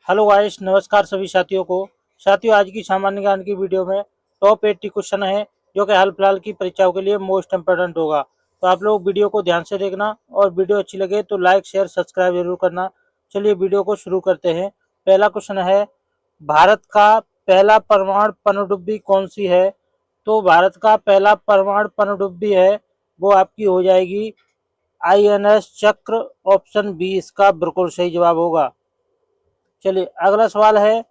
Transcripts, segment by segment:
Hello guys, नमस्कार सभी साथियों को। साथियों, आज की सामान्य ज्ञान की वीडियो में टॉप 80 क्वेश्चन है जो कि हाल फिलहाल की परीक्षाओं के लिए मोस्ट इम्पोर्टेंट होगा। तो आप लोग वीडियो को ध्यान से देखना और वीडियो अच्छी लगे तो लाइक शेयर सब्सक्राइब जरूर करना। चलिए वीडियो को शुरू करते हैं। पहला क्वेश्चन है, भारत का पहला परमाणु पनडुब्बी कौन सी है? तो भारत का पहला परमाणु पनडुब्बी है वो आपकी हो जाएगी INS चक्र। ऑप्शन बी इसका बिल्कुल सही जवाब होगा। चलिए अगला सवाल है,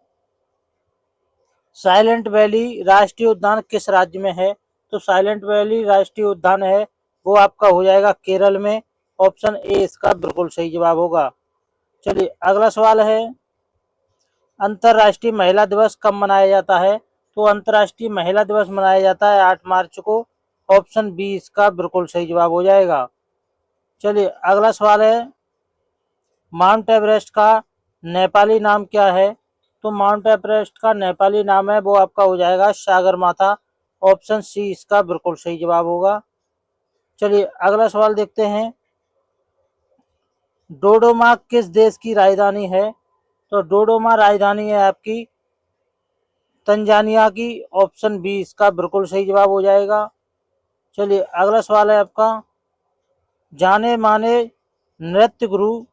साइलेंट वैली राष्ट्रीय उद्यान किस राज्य में है? तो साइलेंट वैली राष्ट्रीय उद्यान है वो आपका हो जाएगा केरल में। ऑप्शन ए इसका बिल्कुल सही जवाब होगा। चलिए अगला सवाल है, अंतर्राष्ट्रीय महिला दिवस कब मनाया जाता है? तो अंतर्राष्ट्रीय महिला दिवस मनाया जाता है 8 मार्च को। ऑप्शन बी इसका बिल्कुल सही जवाब हो जाएगा। चलिए अगला सवाल है, माउंट एवरेस्ट का नेपाली नाम क्या है? तो माउंट एवरेस्ट का नेपाली नाम है वो आपका हो जाएगा सागरमाथा। ऑप्शन सी इसका बिल्कुल सही जवाब होगा। चलिए अगला सवाल देखते हैं, डोडोमा किस देश की राजधानी है? तो डोडोमा राजधानी है आपकी तंजानिया की। ऑप्शन बी इसका बिल्कुल सही जवाब हो जाएगा। चलिए अगला सवाल है आपका, जाने माने नृत्य गुरु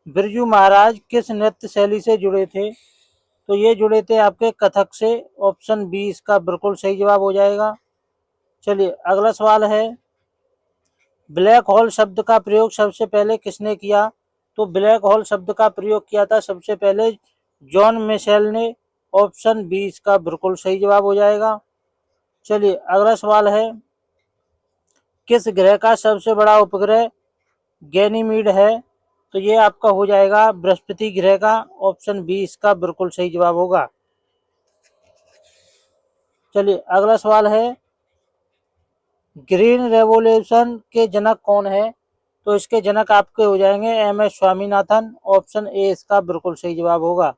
बिरजू महाराज किस नृत्य शैली से जुड़े थे? तो ये जुड़े थे आपके कथक से। ऑप्शन बी इसका बिल्कुल सही जवाब हो जाएगा। चलिए अगला सवाल है, ब्लैक होल शब्द का प्रयोग सबसे पहले किसने किया? तो ब्लैक होल शब्द का प्रयोग किया था सबसे पहले जॉन मिशेल ने। ऑप्शन बी इसका बिल्कुल सही जवाब हो जाएगा। चलिए अगला सवाल है, किस ग्रह का सबसे बड़ा उपग्रह गैनीमीड है? तो ये आपका हो जाएगा बृहस्पति ग्रह का। ऑप्शन बी इसका बिल्कुल सही जवाब होगा। चलिए अगला सवाल है, ग्रीन रेवोल्यूशन के जनक कौन है? तो इसके जनक आपके हो जाएंगे MS स्वामीनाथन। ऑप्शन ए इसका बिल्कुल सही जवाब होगा।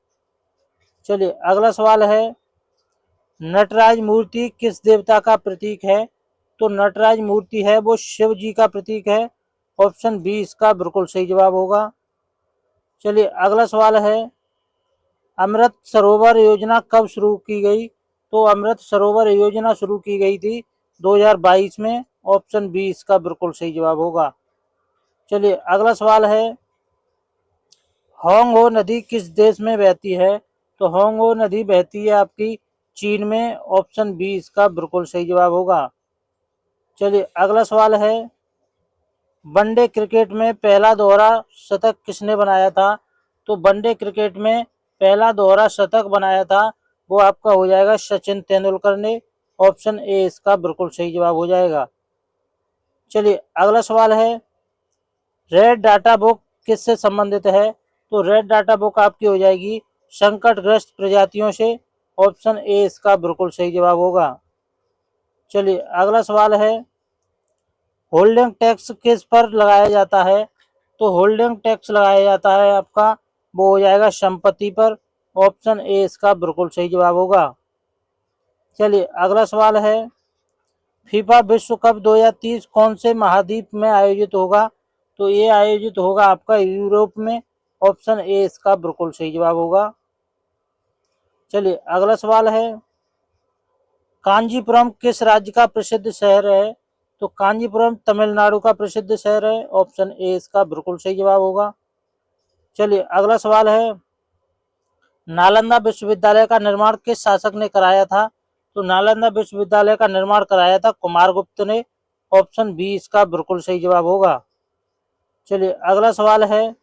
चलिए अगला सवाल है, नटराज मूर्ति किस देवता का प्रतीक है? तो नटराज मूर्ति है वो शिव जी का प्रतीक है। ऑप्शन बी इसका बिल्कुल सही जवाब होगा। चलिए अगला सवाल है, अमृत सरोवर योजना कब शुरू की गई? तो अमृत सरोवर योजना शुरू की गई थी 2022 में। ऑप्शन बी इसका बिल्कुल सही जवाब होगा। चलिए अगला सवाल है, होंगहो नदी किस देश में बहती है? तो होंगहो नदी बहती है आपकी चीन में। ऑप्शन बी इसका बिल्कुल सही जवाब होगा। चलिए अगला सवाल है, वनडे क्रिकेट में पहला दोहरा शतक किसने बनाया था? तो वनडे क्रिकेट में पहला दोहरा शतक बनाया था वो आपका हो जाएगा सचिन तेंदुलकर ने। ऑप्शन ए इसका बिल्कुल सही जवाब हो जाएगा। चलिए अगला सवाल है, रेड डाटा बुक किससे संबंधित है? तो रेड डाटा बुक आपकी हो जाएगी संकटग्रस्त प्रजातियों से। ऑप्शन ए इसका बिल्कुल सही जवाब होगा। चलिए अगला सवाल है, होल्डिंग टैक्स किस पर लगाया जाता है? तो होल्डिंग टैक्स लगाया जाता है आपका वो हो जाएगा संपत्ति पर। ऑप्शन ए इसका बिल्कुल सही जवाब होगा। चलिए अगला सवाल है, फीफा विश्व कप 2030 कौन से महाद्वीप में आयोजित होगा? तो ये आयोजित होगा आपका यूरोप में। ऑप्शन ए इसका बिल्कुल सही जवाब होगा। चलिए अगला सवाल है, कांजीपुरम किस राज्य का प्रसिद्ध शहर है? तो कांजीपुरम तमिलनाडु का प्रसिद्ध शहर है। ऑप्शन ए इसका बिल्कुल सही जवाब होगा। चलिए अगला सवाल है, नालंदा विश्वविद्यालय का निर्माण किस शासक ने कराया था? तो नालंदा विश्वविद्यालय का निर्माण कराया था कुमारगुप्त ने। ऑप्शन बी इसका बिल्कुल सही जवाब होगा। चलिए अगला सवाल है,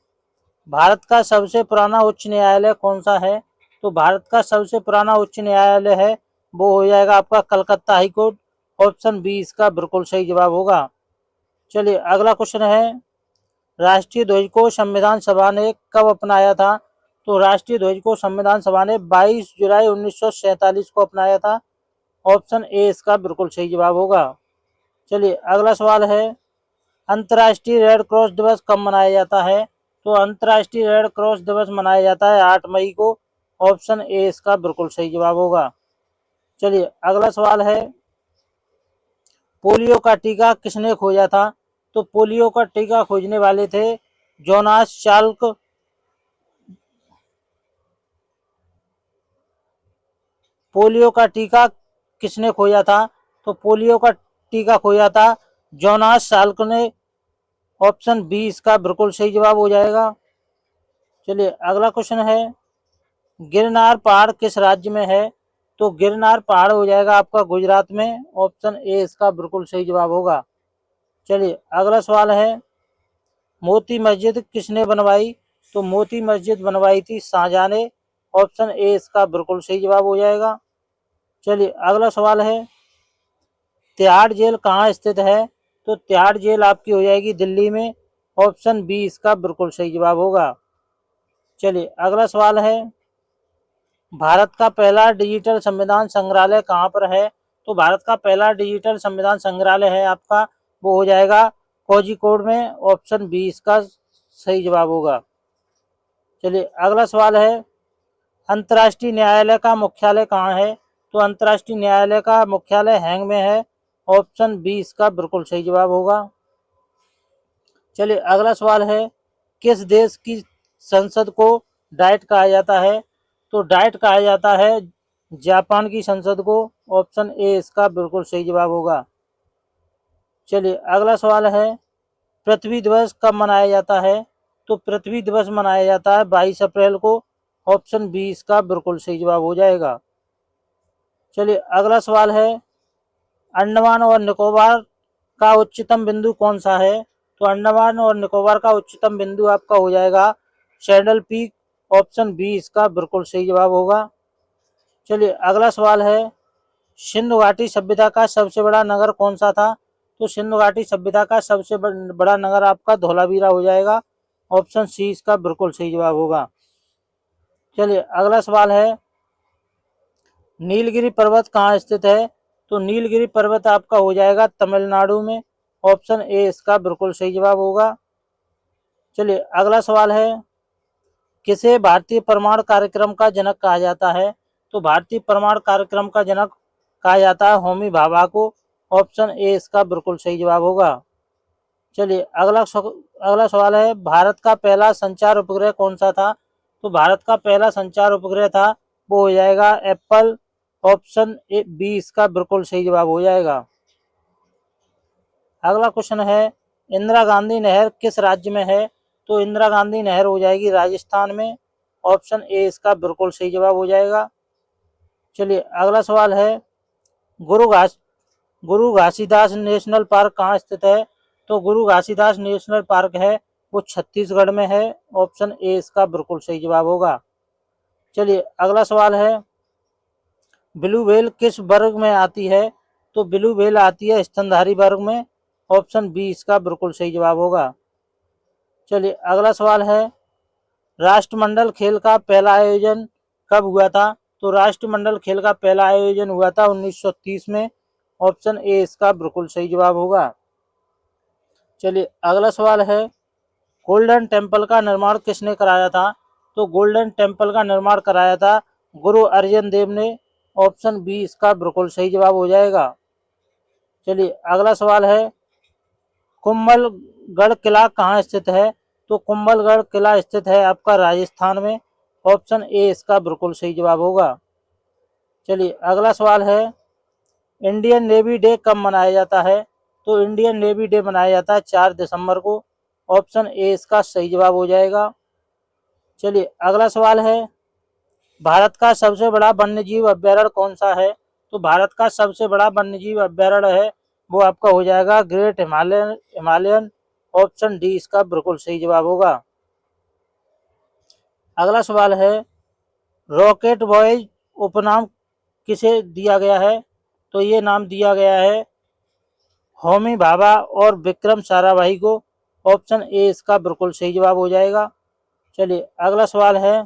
भारत का सबसे पुराना उच्च न्यायालय कौन सा है? तो भारत का सबसे पुराना उच्च न्यायालय है वो हो जाएगा आपका Calcutta high court. Option B इसका बिल्कुल सही जवाब होगा। चलिए अगला क्वेश्चन है, राष्ट्रीय ध्वज को संविधान सभा ने कब अपनाया था? तो राष्ट्रीय ध्वज को संविधान सभा ने 22 जुलाई 1947 को अपनाया था। ऑप्शन ए इसका बिल्कुल सही जवाब होगा। चलिए अगला सवाल है, अंतर्राष्ट्रीय रेड क्रॉस दिवस कब मनाया जाता है? तो अंतर्राष्ट्रीय रेड क्रॉस दिवस मनाया जाता है 8 मई को। ऑप्शन ए इसका बिल्कुल सही जवाब होगा। चलिए अगला सवाल है, पोलियो का टीका किसने खोजा था? तो पोलियो का टीका खोजने वाले थे जोनास चाल्क। पोलियो का टीका किसने खोजा था? तो पोलियो का टीका खोजा था जोनास साल्क ने। ऑप्शन बी इसका बिल्कुल सही जवाब हो जाएगा। चलिए अगला क्वेश्चन है, गिरनार पहाड़ किस राज्य में है? तो गिरनार पहाड़ हो जाएगा आपका गुजरात में। ऑप्शन ए इसका बिल्कुल सही जवाब होगा। चलिए अगला सवाल है, मोती मस्जिद किसने बनवाई? तो मोती मस्जिद बनवाई थी शाहजहां ने। ऑप्शन ए इसका बिल्कुल सही जवाब हो जाएगा। चलिए अगला सवाल है, तिहाड़ जेल कहाँ स्थित है? तो तिहाड़ जेल आपकी हो जाएगी दिल्ली में। ऑप्शन बी इसका बिल्कुल सही जवाब होगा। चलिए अगला सवाल है, भारत का पहला डिजिटल संविधान संग्रहालय कहाँ पर है? तो भारत का पहला डिजिटल संविधान संग्रहालय है आपका, वो हो जाएगा कोझिकोड में। ऑप्शन बी इसका सही जवाब होगा। चलिए अगला सवाल है, अंतर्राष्ट्रीय न्यायालय का मुख्यालय कहाँ है? तो अंतर्राष्ट्रीय न्यायालय का मुख्यालय हैंग में है। ऑप्शन बी इसका बिल्कुल सही जवाब होगा। चलिए अगला सवाल है, किस देश की संसद को डाइट कहा जाता है? तो डाइट कहा जाता है जापान की संसद को। ऑप्शन ए इसका बिल्कुल सही जवाब होगा। चलिए अगला सवाल है, पृथ्वी दिवस कब मनाया जाता है? तो पृथ्वी दिवस मनाया जाता है 22 अप्रैल को। ऑप्शन बी इसका बिल्कुल सही जवाब हो जाएगा। चलिए अगला सवाल है, अंडमान और निकोबार का उच्चतम बिंदु कौन सा है? तो अंडमान और निकोबार का उच्चतम बिंदु आपका हो जाएगा सैडल पीक। ऑप्शन बी इसका बिल्कुल सही जवाब होगा। चलिए अगला सवाल है, सिंधु घाटी सभ्यता का सबसे बड़ा नगर कौन सा था? तो सिंधु घाटी सभ्यता का सबसे बड़ा नगर आपका धोलावीरा हो जाएगा। ऑप्शन सी इसका बिल्कुल सही जवाब होगा। चलिए अगला सवाल है, नीलगिरी पर्वत कहाँ स्थित है? तो नीलगिरी पर्वत आपका हो जाएगा तमिलनाडु में। ऑप्शन ए इसका बिल्कुल सही जवाब होगा। चलिए अगला सवाल है, किसे भारतीय परमाणु कार्यक्रम का जनक कहा जाता है? तो भारतीय परमाणु कार्यक्रम का जनक कहा जाता है होमी भाभा को। ऑप्शन ए इसका बिल्कुल सही जवाब होगा। चलिए अगला सवाल है, भारत का पहला संचार उपग्रह कौन सा था? तो भारत का पहला संचार उपग्रह था, वो हो जाएगा एप्पल। ऑप्शन ए बी इसका बिल्कुल सही जवाब हो जाएगा। अगला क्वेश्चन है, इंदिरा गांधी नहर किस राज्य में है? तो इंदिरा गांधी नहर हो जाएगी राजस्थान में। ऑप्शन ए इसका बिल्कुल सही जवाब हो जाएगा। चलिए अगला सवाल है, गुरु घासीदास नेशनल पार्क कहाँ स्थित है? तो गुरु घासीदास नेशनल पार्क है, वो छत्तीसगढ़ में है। ऑप्शन ए इसका बिल्कुल सही जवाब होगा। चलिए अगला सवाल है, ब्लू व्हेल किस वर्ग में आती है? तो ब्लू व्हेल आती है स्तनधारी वर्ग में। ऑप्शन बी इसका बिल्कुल सही जवाब होगा। चलिए अगला सवाल है, राष्ट्रमंडल खेल का पहला आयोजन कब हुआ था? तो राष्ट्रमंडल खेल का पहला आयोजन हुआ था 1930 में। ऑप्शन ए इसका बिल्कुल सही जवाब होगा। चलिए अगला सवाल है, गोल्डन टेम्पल का निर्माण किसने कराया था? तो गोल्डन टेम्पल का निर्माण कराया था गुरु अर्जन देव ने। ऑप्शन बी इसका बिल्कुल सही जवाब हो जाएगा। चलिए अगला सवाल है, कुंभलगढ़ किला कहाँ स्थित है? तो कुंभलगढ़ किला स्थित है आपका राजस्थान में। ऑप्शन ए इसका बिल्कुल सही जवाब होगा। चलिए अगला सवाल है, इंडियन नेवी डे कब मनाया जाता है? तो इंडियन नेवी डे मनाया जाता है 4 दिसंबर को। ऑप्शन ए इसका सही जवाब हो जाएगा। चलिए अगला सवाल है, भारत का सबसे बड़ा वन्यजीव अभ्यारण्य कौन सा है? तो भारत का सबसे बड़ा वन्यजीव अभ्यारण्य है, वो आपका हो जाएगा ग्रेट हिमालयन। ऑप्शन डी इसका बिल्कुल सही जवाब होगा। अगला सवाल है, रॉकेट बॉयज उपनाम किसे दिया गया है? तो ये नाम दिया गया है होमी भाभा और विक्रम साराभाई को। ऑप्शन ए इसका बिल्कुल सही जवाब हो जाएगा। चलिए अगला सवाल है,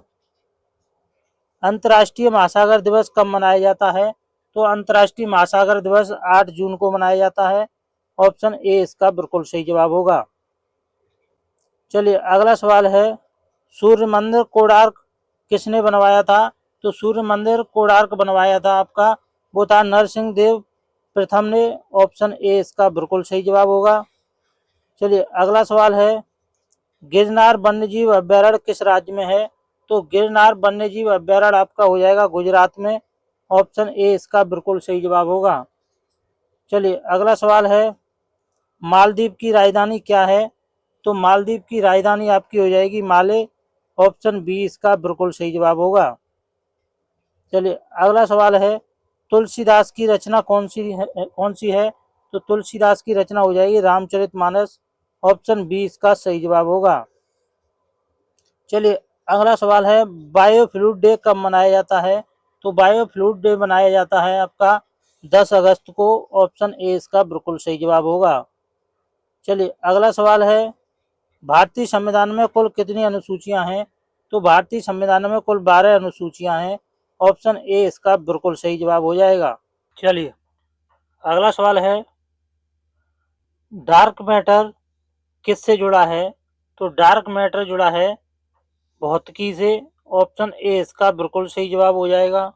अंतर्राष्ट्रीय महासागर दिवस कब मनाया जाता है? तो अंतर्राष्ट्रीय महासागर दिवस 8 जून को मनाया जाता है। ऑप्शन ए इसका बिल्कुल सही जवाब होगा। चलिए अगला सवाल है, सूर्य मंदिर कोणार्क किसने बनवाया था? तो सूर्य मंदिर कोणार्क बनवाया था आपका, वो था नरसिंह देव प्रथम ने। ऑप्शन ए इसका बिल्कुल सही जवाब होगा। चलिए अगला सवाल है, गिरनार वन्यजीव अभ्यारण्य किस राज्य में है? तो गिरनार वन्यजीव अभ्यारण्य आपका हो जाएगा गुजरात में। ऑप्शन ए इसका बिल्कुल सही जवाब होगा। चलिए अगला सवाल है, मालदीव की राजधानी क्या है? तो मालदीव की राजधानी आपकी हो जाएगी माले, ऑप्शन बी इसका बिल्कुल सही जवाब होगा। चलिए अगला सवाल है, तुलसीदास की रचना कौन सी है? तो तुलसीदास की रचना हो जाएगी रामचरितमानस, ऑप्शन बी इसका सही जवाब होगा। चलिए अगला सवाल है, बायोफ्लूइड डे कब मनाया जाता है? तो बायोफ्लूइड डे मनाया जाता है आपका 10 अगस्त को, ऑप्शन ए इसका बिल्कुल सही जवाब होगा। चलिए अगला सवाल है, भारतीय संविधान में कुल कितनी अनुसूचियां हैं? तो भारतीय संविधान में कुल 12 अनुसूचियां हैं, ऑप्शन ए इसका बिल्कुल सही जवाब हो जाएगा। चलिए अगला सवाल है, डार्क मैटर किससे जुड़ा है? तो डार्क मैटर जुड़ा है भौतिकी से, ऑप्शन ए इसका बिल्कुल सही जवाब हो जाएगा।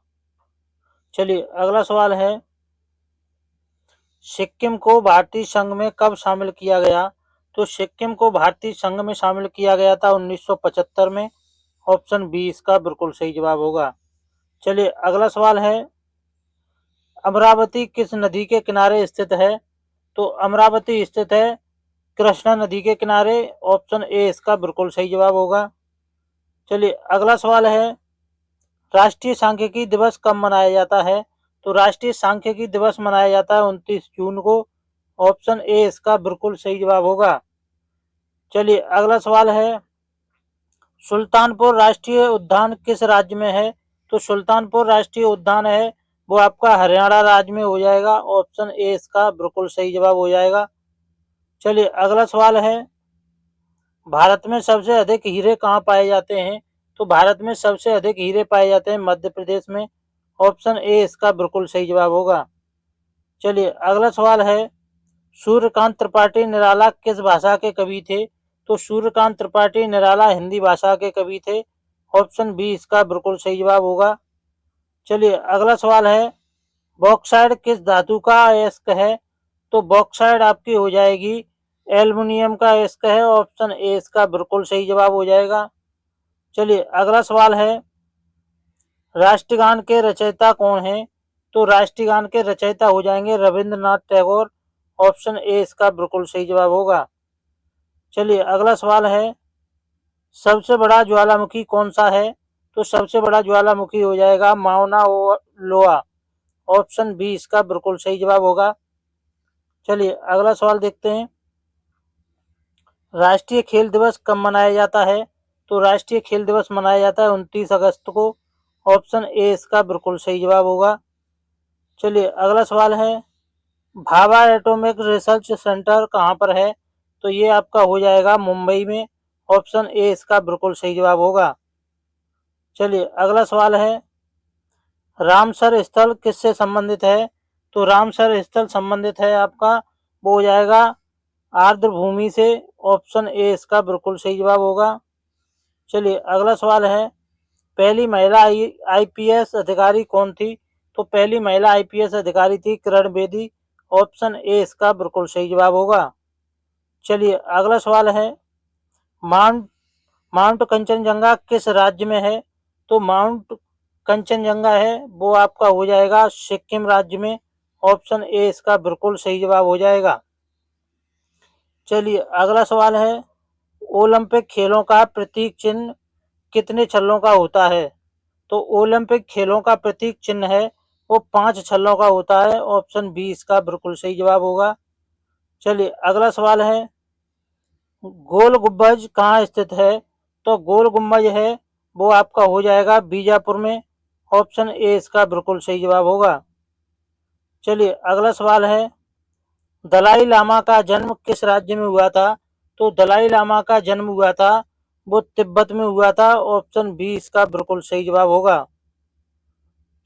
चलिए अगला सवाल है, सिक्किम को भारतीय संघ में कब शामिल किया गया? तो सिक्किम को भारतीय संघ में शामिल किया गया था 1975 में, ऑप्शन बी इसका बिल्कुल सही जवाब होगा। चलिए अगला सवाल है, अमरावती किस नदी के किनारे स्थित है? तो अमरावती स्थित है कृष्णा नदी के किनारे, ऑप्शन ए इसका बिल्कुल सही जवाब होगा। चलिए अगला सवाल है, राष्ट्रीय सांख्यिकी दिवस कब मनाया जाता है? तो राष्ट्रीय सांख्यिकी दिवस मनाया जाता है 29 जून को, ऑप्शन ए इसका बिल्कुल सही जवाब होगा। चलिए अगला सवाल है, सुल्तानपुर राष्ट्रीय उद्यान किस राज्य में है? तो सुल्तानपुर राष्ट्रीय उद्यान है वो आपका हरियाणा राज्य में हो जाएगा, ऑप्शन ए इसका बिल्कुल सही जवाब हो जाएगा। चलिए अगला सवाल है, भारत में सबसे अधिक हीरे कहाँ पाए जाते हैं? तो भारत में सबसे अधिक हीरे पाए जाते हैं मध्य प्रदेश में, ऑप्शन ए इसका बिल्कुल सही जवाब होगा। चलिए अगला सवाल है, सूर्यकांत त्रिपाठी निराला किस भाषा के कवि थे? तो सूर्यकांत त्रिपाठी निराला हिंदी भाषा के कवि थे, ऑप्शन बी इसका बिल्कुल सही जवाब होगा। चलिए अगला सवाल है, बॉक्साइड किस धातु का अयस्क है? तो बॉक्साइड आपकी हो जाएगी एल्युमिनियम का अयस्क है, ऑप्शन ए इसका बिल्कुल सही जवाब हो जाएगा। चलिए अगला सवाल है, राष्ट्रगान के रचयिता कौन है? तो राष्ट्रगान के रचयिता हो जाएंगे रविंद्रनाथ टैगोर, ऑप्शन ए इसका बिल्कुल सही जवाब होगा। चलिए अगला सवाल है, सबसे बड़ा ज्वालामुखी कौन सा है? तो सबसे बड़ा ज्वालामुखी हो जाएगा माउना लोआ, ऑप्शन बी इसका बिल्कुल सही जवाब होगा। चलिए अगला सवाल देखते हैं, राष्ट्रीय खेल दिवस कब मनाया जाता है? तो राष्ट्रीय खेल दिवस मनाया जाता है 29 अगस्त को, ऑप्शन ए इसका बिल्कुल सही जवाब होगा। चलिए अगला सवाल है, भाभा एटॉमिक रिसर्च सेंटर कहाँ पर है? तो ये आपका हो जाएगा मुंबई में, ऑप्शन ए इसका बिल्कुल सही जवाब होगा। चलिए अगला सवाल है, रामसर स्थल किससे संबंधित है? तो रामसर स्थल संबंधित है आपका वो हो जाएगा आर्द्र भूमि से, ऑप्शन ए इसका बिल्कुल सही जवाब होगा। चलिए अगला सवाल है, पहली महिला आईपीएस अधिकारी कौन थी? तो पहली महिला आईपीएस अधिकारी थी किरण बेदी, ऑप्शन ए इसका बिल्कुल सही जवाब होगा। चलिए अगला सवाल है, माउंट माउंट कंचनजंगा किस राज्य में है? तो माउंट कंचनजंगा है वो आपका हो जाएगा सिक्किम राज्य में, ऑप्शन ए इसका बिल्कुल सही जवाब हो जाएगा। चलिए अगला सवाल है, ओलंपिक खेलों का प्रतीक चिन्ह कितने छल्लों का होता है? तो ओलंपिक खेलों का प्रतीक चिन्ह है वो 5 छल्लों का होता है, ऑप्शन बी इसका बिल्कुल सही जवाब होगा। चलिए अगला सवाल है, गोल गुम्बज कहाँ स्थित है? तो गोल गुम्बज है वो आपका हो जाएगा बीजापुर में, ऑप्शन ए इसका बिल्कुल सही जवाब होगा। चलिए अगला सवाल है, दलाई लामा का जन्म किस राज्य में हुआ था? तो दलाई लामा का जन्म हुआ था वो तिब्बत में हुआ था, ऑप्शन बी इसका बिल्कुल सही जवाब होगा।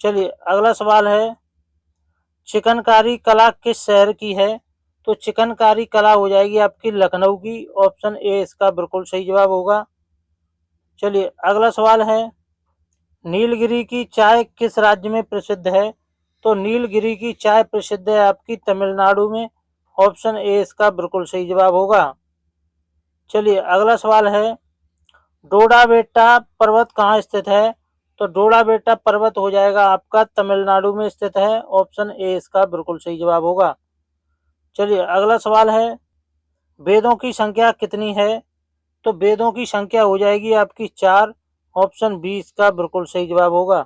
चलिए अगला सवाल है, चिकनकारी कला किस शहर की है? तो चिकनकारी कला हो जाएगी आपकी लखनऊ की, ऑप्शन ए इसका बिल्कुल सही जवाब होगा। चलिए अगला सवाल है, नीलगिरी की चाय किस राज्य में प्रसिद्ध है? तो नीलगिरी की चाय प्रसिद्ध है आपकी तमिलनाडु में, ऑप्शन ए इसका बिल्कुल सही जवाब होगा। चलिए अगला सवाल है, डोडा बेट्टा पर्वत कहाँ स्थित है? तो डोड़ा बेट्टा पर्वत हो जाएगा आपका तमिलनाडु में स्थित है। ऑप्शन ए इसका बिल्कुल सही जवाब होगा। चलिए अगला सवाल है, वेदों की संख्या कितनी है? तो वेदों की संख्या हो जाएगी आपकी 4। ऑप्शन बी इसका बिल्कुल सही जवाब होगा।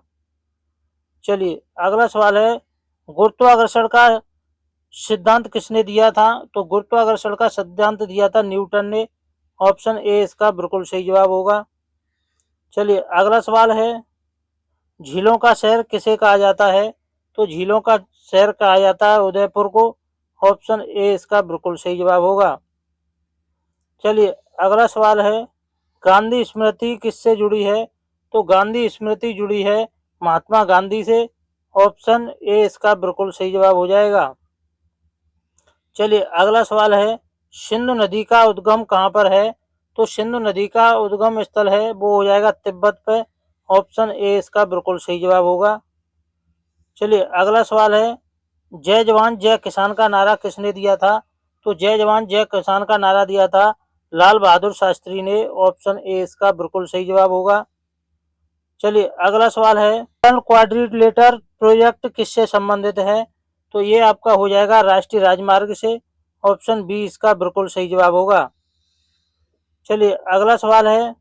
चलिए अगला सवाल है, गुरुत्वाकर्षण का सिद्धांत किसने दिया था? तो गुरुत्वाकर्षण का सिद्धांत दिया था न्यूटन ने। ऑप्शन ए इसका बिल्कुल सही जवाब होगा। चलिए अगला सवाल है, झीलों का शहर किसे कहा जाता है? तो झीलों का शहर कहा जाता है उदयपुर को। ऑप्शन ए इसका बिल्कुल सही जवाब होगा। चलिए अगला सवाल है, गांधी स्मृति किससे जुड़ी है? तो गांधी स्मृति जुड़ी है महात्मा गांधी से। ऑप्शन ए इसका बिल्कुल सही जवाब हो जाएगा। चलिए अगला सवाल है, सिंधु नदी का उद्गम कहाँ पर है? तो सिंधु नदी का उद्गम स्थल है वो हो जाएगा तिब्बत पे। ऑप्शन ए इसका बिल्कुल सही जवाब होगा। चलिए अगला सवाल है, जय जवान जय किसान का नारा किसने दिया था? तो जय जवान जय किसान का नारा दिया था लाल बहादुर शास्त्री ने। ऑप्शन ए इसका बिल्कुल सही जवाब होगा। चलिए अगला सवाल है, क्वाड्रिलेटरल प्रोजेक्ट किससे संबंधित है? तो ये आपका हो जाएगा राष्ट्रीय राजमार्ग से। ऑप्शन बी इसका बिल्कुल सही जवाब होगा। चलिए अगला सवाल है,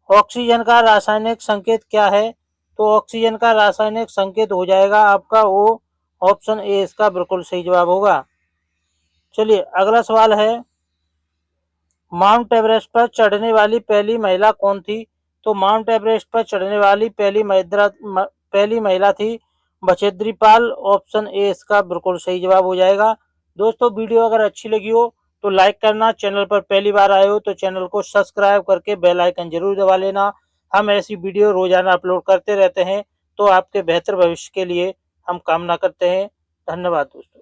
ऑक्सीजन का रासायनिक संकेत क्या है? तो ऑक्सीजन का रासायनिक संकेत हो जाएगा आपका ओ। ऑप्शन ए इसका बिल्कुल सही जवाब होगा। चलिए अगला सवाल है, माउंट एवरेस्ट पर चढ़ने वाली पहली महिला कौन थी? तो माउंट एवरेस्ट पर चढ़ने वाली पहली महिला थी बचेंद्री पाल। ऑप्शन ए इसका बिल्कुल सही जवाब हो जाएगा। दोस्तों वीडियो अगर अच्छी लगी हो तो लाइक करना, चैनल पर पहली बार आए हो तो चैनल को सब्सक्राइब करके बेल आइकन जरूर दबा लेना। हम ऐसी वीडियो रोजाना अपलोड करते रहते हैं, तो आपके बेहतर भविष्य के लिए हम कामना करते हैं। धन्यवाद दोस्तों।